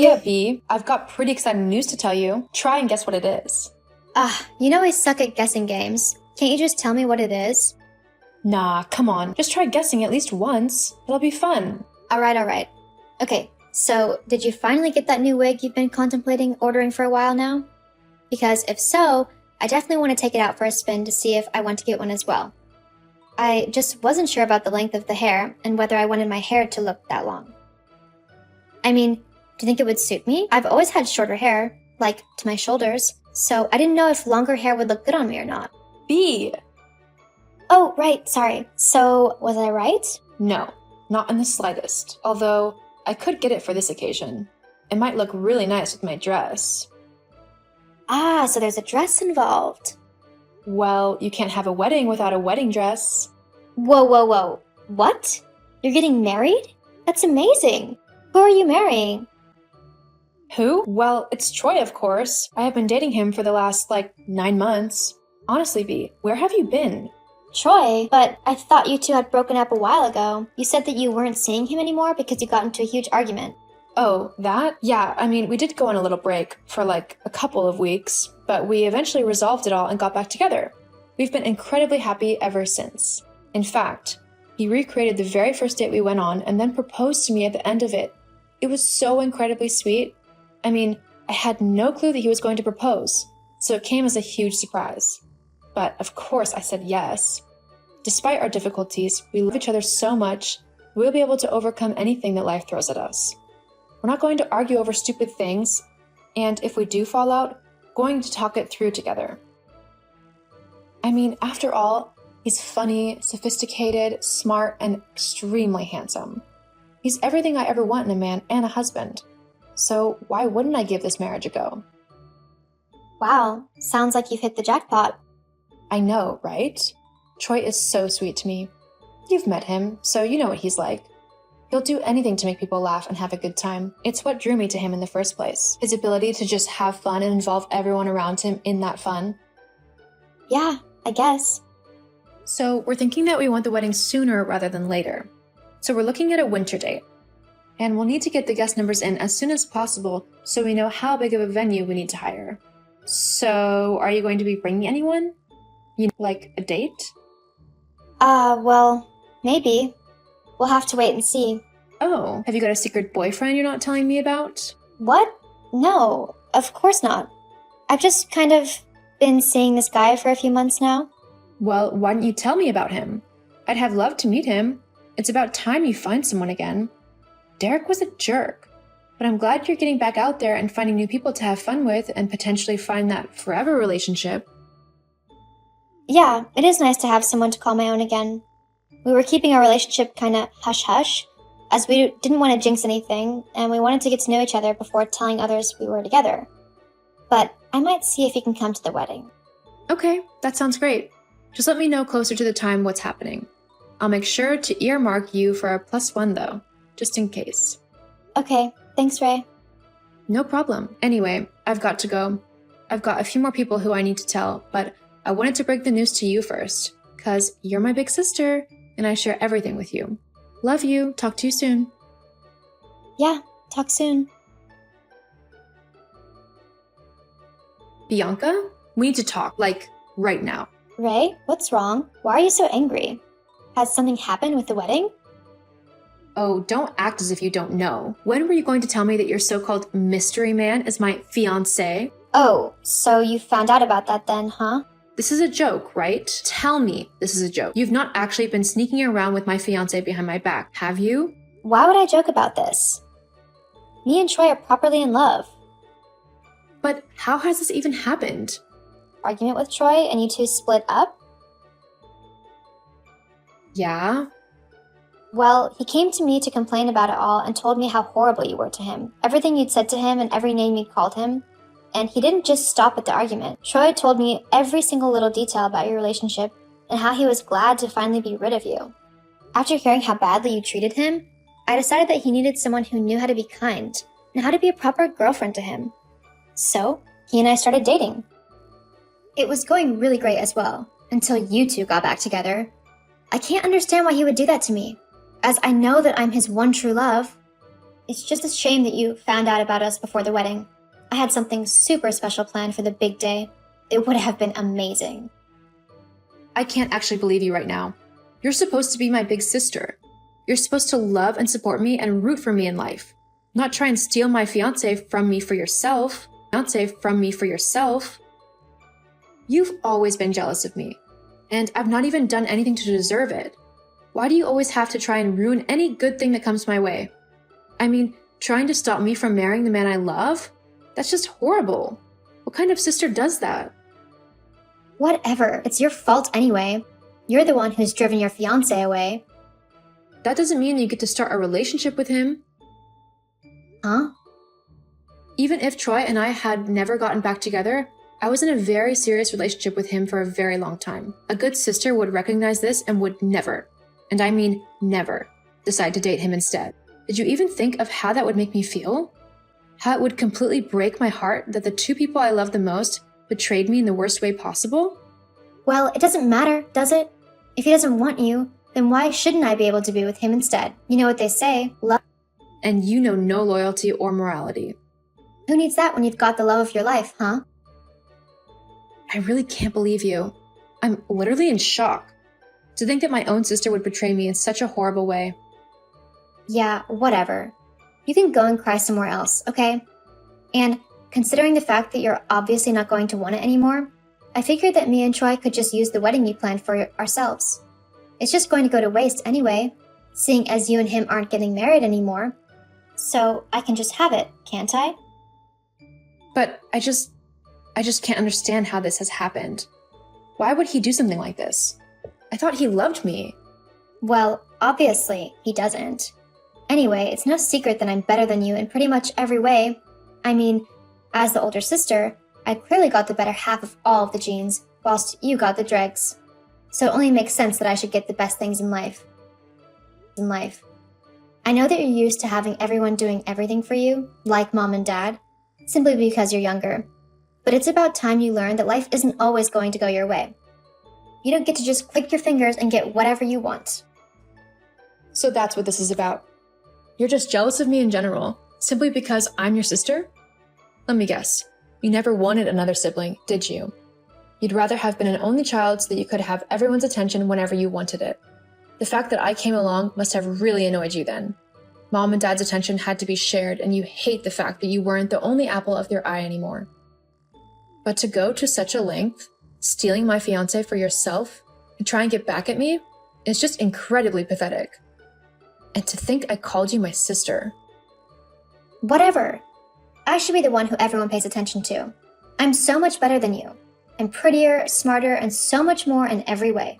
Yeah, B, I've got pretty exciting news to tell you. Try and guess what it is. You know I suck at guessing games. Can't you just tell me what it is? Nah, come on. Just try guessing at least once. It'll be fun. Alright. Okay, so did you finally get that new wig you've been contemplating ordering for a while now? Because if so, I definitely want to take it out for a spin to see if I want to get one as well. I just wasn't sure about the length of the hair and whether I wanted my hair to look that long. I mean, do you think it would suit me? I've always had shorter hair, like to my shoulders, so I didn't know if longer hair would look good on me or not. B! Oh, right, sorry. So, was I right? No, not in the slightest. Although, I could get it for this occasion. It might look really nice with my dress. So there's a dress involved. Well, you can't have a wedding without a wedding dress. Whoa. What? You're getting married? That's amazing. Who are you marrying? Who? Well, it's Troy, of course. I have been dating him for the last, 9 months. Honestly, B, where have you been? Troy? But I thought you two had broken up a while ago. You said that you weren't seeing him anymore because you got into a huge argument. Oh, that? Yeah, I mean, we did go on a little break for a couple of weeks, but we eventually resolved it all and got back together. We've been incredibly happy ever since. In fact, he recreated the very first date we went on and then proposed to me at the end of it. It was so incredibly sweet. I mean, I had no clue that he was going to propose, so it came as a huge surprise. But of course I said yes. Despite our difficulties, we love each other so much, we'll be able to overcome anything that life throws at us. We're not going to argue over stupid things, and if we do fall out, going to talk it through together. I mean, after all, he's funny, sophisticated, smart, and extremely handsome. He's everything I ever want in a man and a husband. So why wouldn't I give this marriage a go? Wow, sounds like you've hit the jackpot. I know, right? Troy is so sweet to me. You've met him, so you know what he's like. He'll do anything to make people laugh and have a good time. It's what drew me to him in the first place. His ability to just have fun and involve everyone around him in that fun. Yeah, I guess. So we're thinking that we want the wedding sooner rather than later. So we're looking at a winter date. And we'll need to get the guest numbers in as soon as possible so we know how big of a venue we need to hire. So are you going to be bringing anyone? Like a date? Well, maybe. We'll have to wait and see. Oh, have you got a secret boyfriend you're not telling me about? What? No, of course not. I've just kind of been seeing this guy for a few months now. Well, why don't you tell me about him? I'd have loved to meet him. It's about time you find someone again. Derek was a jerk, but I'm glad you're getting back out there and finding new people to have fun with and potentially find that forever relationship. Yeah, it is nice to have someone to call my own again. We were keeping our relationship kinda hush-hush, as we didn't want to jinx anything, and we wanted to get to know each other before telling others we were together. But I might see if he can come to the wedding. Okay, that sounds great. Just let me know closer to the time what's happening. I'll make sure to earmark you for a +1 though, just in case. Okay, thanks, Ray. No problem. Anyway, I've got to go. I've got a few more people who I need to tell, but I wanted to break the news to you first, 'cause you're my big sister, and I share everything with you. Love you. Talk to you soon. Yeah, talk soon. Bianca, we need to talk, right now. Ray, what's wrong? Why are you so angry? Has something happened with the wedding? Oh, don't act as if you don't know. When were you going to tell me that your so-called mystery man is my fiancé? Oh, so you found out about that then, huh? This is a joke, right? Tell me this is a joke. You've not actually been sneaking around with my fiancé behind my back, have you? Why would I joke about this? Me and Troy are properly in love. But how has this even happened? Argument with Troy and you two split up? Yeah? Well, he came to me to complain about it all and told me how horrible you were to him. Everything you'd said to him and every name you'd called him. And he didn't just stop at the argument. Troy told me every single little detail about your relationship and how he was glad to finally be rid of you. After hearing how badly you treated him, I decided that he needed someone who knew how to be kind and how to be a proper girlfriend to him. So, he and I started dating. It was going really great as well, until you two got back together. I can't understand why he would do that to me, as I know that I'm his one true love. It's just a shame that you found out about us before the wedding. I had something super special planned for the big day. It would have been amazing. I can't actually believe you right now. You're supposed to be my big sister. You're supposed to love and support me and root for me in life. Not try and steal my fiancé from me for yourself. You've always been jealous of me, and I've not even done anything to deserve it. Why do you always have to try and ruin any good thing that comes my way? I mean, trying to stop me from marrying the man I love? That's just horrible. What kind of sister does that? Whatever, it's your fault anyway. You're the one who's driven your fiancé away. That doesn't mean you get to start a relationship with him. Huh? Even if Troy and I had never gotten back together, I was in a very serious relationship with him for a very long time. A good sister would recognize this and would never, and I mean never, decide to date him instead. Did you even think of how that would make me feel? How it would completely break my heart that the two people I love the most betrayed me in the worst way possible? Well, it doesn't matter, does it? If he doesn't want you, then why shouldn't I be able to be with him instead? You know what they say, love. And you know no loyalty or morality. Who needs that when you've got the love of your life, huh? I really can't believe you. I'm literally in shock. To think that my own sister would betray me in such a horrible way. Yeah, whatever. You can go and cry somewhere else, okay? And considering the fact that you're obviously not going to want it anymore, I figured that me and Troy could just use the wedding you planned for ourselves. It's just going to go to waste anyway, seeing as you and him aren't getting married anymore. So I can just have it, can't I? But I just can't understand how this has happened. Why would he do something like this? I thought he loved me. Well, obviously, he doesn't. Anyway, it's no secret that I'm better than you in pretty much every way. I mean, as the older sister, I clearly got the better half of all of the genes, whilst you got the dregs. So it only makes sense that I should get the best things in life. I know that you're used to having everyone doing everything for you, like mom and dad, simply because you're younger. But it's about time you learn that life isn't always going to go your way. You don't get to just click your fingers and get whatever you want. So that's what this is about. You're just jealous of me in general, simply because I'm your sister? Let me guess. You never wanted another sibling, did you? You'd rather have been an only child so that you could have everyone's attention whenever you wanted it. The fact that I came along must have really annoyed you then. Mom and Dad's attention had to be shared, and you hate the fact that you weren't the only apple of their eye anymore. But to go to such a length, stealing my fiancé for yourself, and try and get back at me, is just incredibly pathetic. And to think I called you my sister. Whatever. I should be the one who everyone pays attention to. I'm so much better than you. I'm prettier, smarter, and so much more in every way.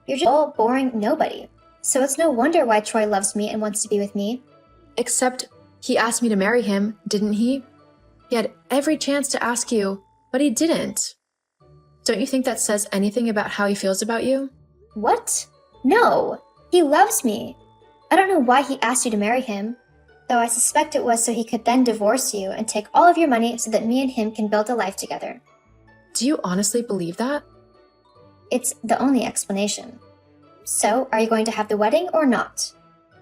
You're just all boring nobody. So it's no wonder why Troy loves me and wants to be with me. Except he asked me to marry him, didn't he? He had every chance to ask you, but he didn't. Don't you think that says anything about how he feels about you? What? No. He loves me. I don't know why he asked you to marry him, though I suspect it was so he could then divorce you and take all of your money so that me and him can build a life together. Do you honestly believe that? It's the only explanation. So, are you going to have the wedding or not?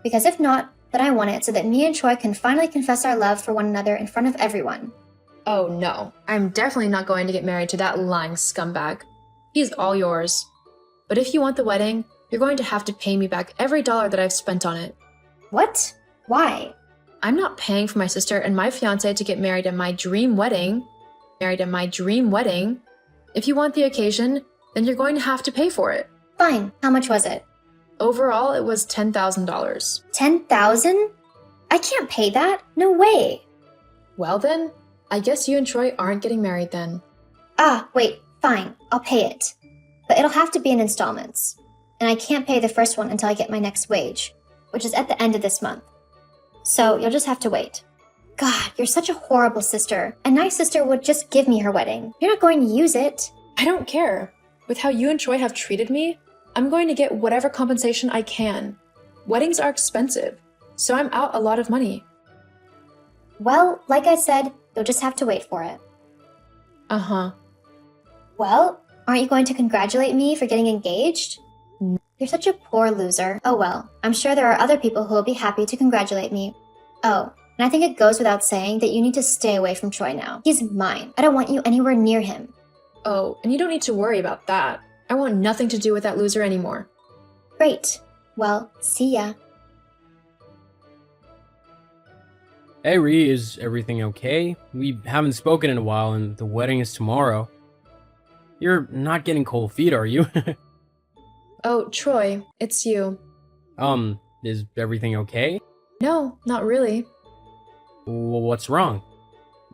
Because if not, then I want it so that me and Troy can finally confess our love for one another in front of everyone. Oh no, I'm definitely not going to get married to that lying scumbag. He's all yours. But if you want the wedding, you're going to have to pay me back every dollar that I've spent on it. What? Why? I'm not paying for my sister and my fiancé to get married at my dream wedding. If you want the occasion, then you're going to have to pay for it. Fine. How much was it? Overall, it was $10,000. $10,000? I can't pay that. No way. Well then, I guess you and Troy aren't getting married then. Ah, wait. Fine. I'll pay it. But it'll have to be in installments. And I can't pay the first one until I get my next wage, which is at the end of this month. So you'll just have to wait. God, you're such a horrible sister. A nice sister would just give me her wedding. You're not going to use it. I don't care. With how you and Troy have treated me, I'm going to get whatever compensation I can. Weddings are expensive, so I'm out a lot of money. Well, like I said, you'll just have to wait for it. Uh-huh. Well, aren't you going to congratulate me for getting engaged? You're such a poor loser. Oh well, I'm sure there are other people who will be happy to congratulate me. Oh, and I think it goes without saying that you need to stay away from Troy now. He's mine. I don't want you anywhere near him. Oh, and you don't need to worry about that. I want nothing to do with that loser anymore. Great. Well, see ya. Hey Ree, is everything okay? We haven't spoken in a while and the wedding is tomorrow. You're not getting cold feet, are you? Oh, Troy, it's you. Is everything okay? No, not really. What's wrong?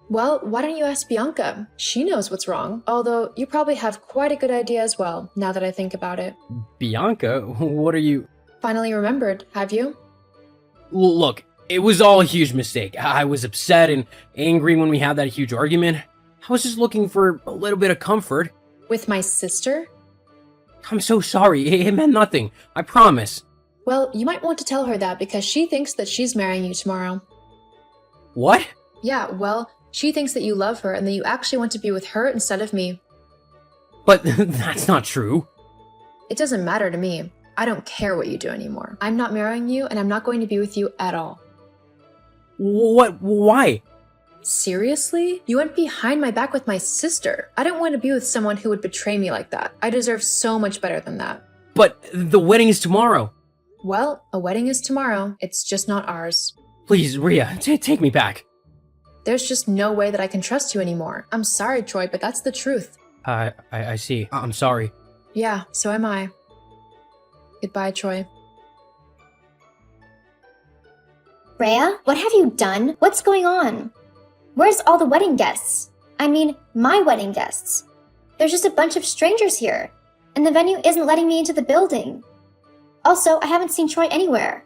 Well, why don't you ask Bianca? She knows what's wrong. Although, you probably have quite a good idea as well, now that I think about it. Bianca? What are you... Finally remembered, have you? Look, it was all a huge mistake. I was upset and angry when we had that huge argument. I was just looking for a little bit of comfort. With my sister? I'm so sorry. It meant nothing. I promise. Well, you might want to tell her that because she thinks that she's marrying you tomorrow. What? Yeah, well, she thinks that you love her and that you actually want to be with her instead of me. But that's not true. It doesn't matter to me. I don't care what you do anymore. I'm not marrying you and I'm not going to be with you at all. What? Why? Seriously? You went behind my back with my sister. I don't want to be with someone who would betray me like that. I deserve so much better than that. But the wedding is tomorrow. Well, a wedding is tomorrow. It's just not ours. Please, Rhea, take me back. There's just no way that I can trust you anymore. I'm sorry, Troy, but that's the truth. I see. I'm sorry. Yeah, so am I. Goodbye, Troy. Rhea, what have you done? What's going on? Where's all the wedding guests? I mean, my wedding guests. There's just a bunch of strangers here, and the venue isn't letting me into the building. Also, I haven't seen Troy anywhere.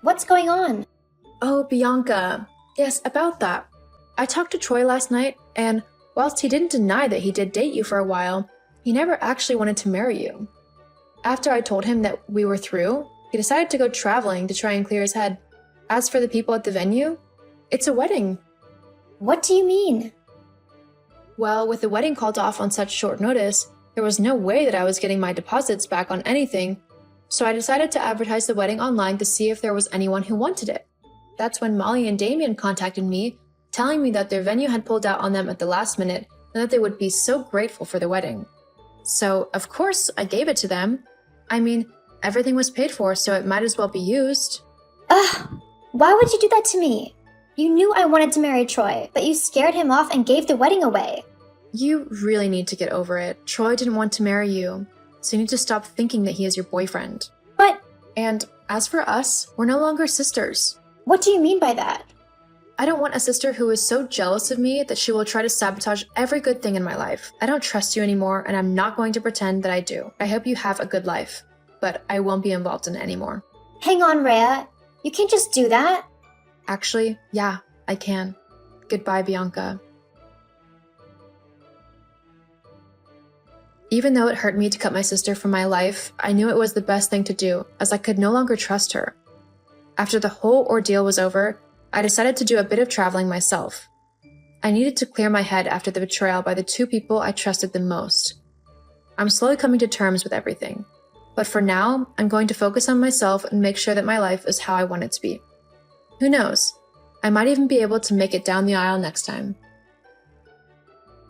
What's going on? Oh, Bianca. Yes, about that. I talked to Troy last night, and whilst he didn't deny that he did date you for a while, he never actually wanted to marry you. After I told him that we were through, he decided to go traveling to try and clear his head. As for the people at the venue, it's a wedding. What do you mean? Well, with the wedding called off on such short notice, there was no way that I was getting my deposits back on anything, so I decided to advertise the wedding online to see if there was anyone who wanted it. That's when Molly and Damien contacted me, telling me that their venue had pulled out on them at the last minute and that they would be so grateful for the wedding. So, of course, I gave it to them. I mean, everything was paid for, so it might as well be used. Ugh, why would you do that to me? You knew I wanted to marry Troy, but you scared him off and gave the wedding away. You really need to get over it. Troy didn't want to marry you, so you need to stop thinking that he is your boyfriend. But, And as for us, we're no longer sisters. what do you mean by that? I don't want a sister who is so jealous of me that she will try to sabotage every good thing in my life. I don't trust you anymore, and I'm not going to pretend that I do. I hope you have a good life, but I won't be involved in it anymore. Hang on, Rhea. You can't just do that. Actually, yeah, I can. Goodbye, Bianca. Even though it hurt me to cut my sister from my life, I knew it was the best thing to do, as I could no longer trust her. After the whole ordeal was over, I decided to do a bit of traveling myself. I needed to clear my head after the betrayal by the two people I trusted the most. I'm slowly coming to terms with everything, but for now, I'm going to focus on myself and make sure that my life is how I want it to be. Who knows? I might even be able to make it down the aisle next time.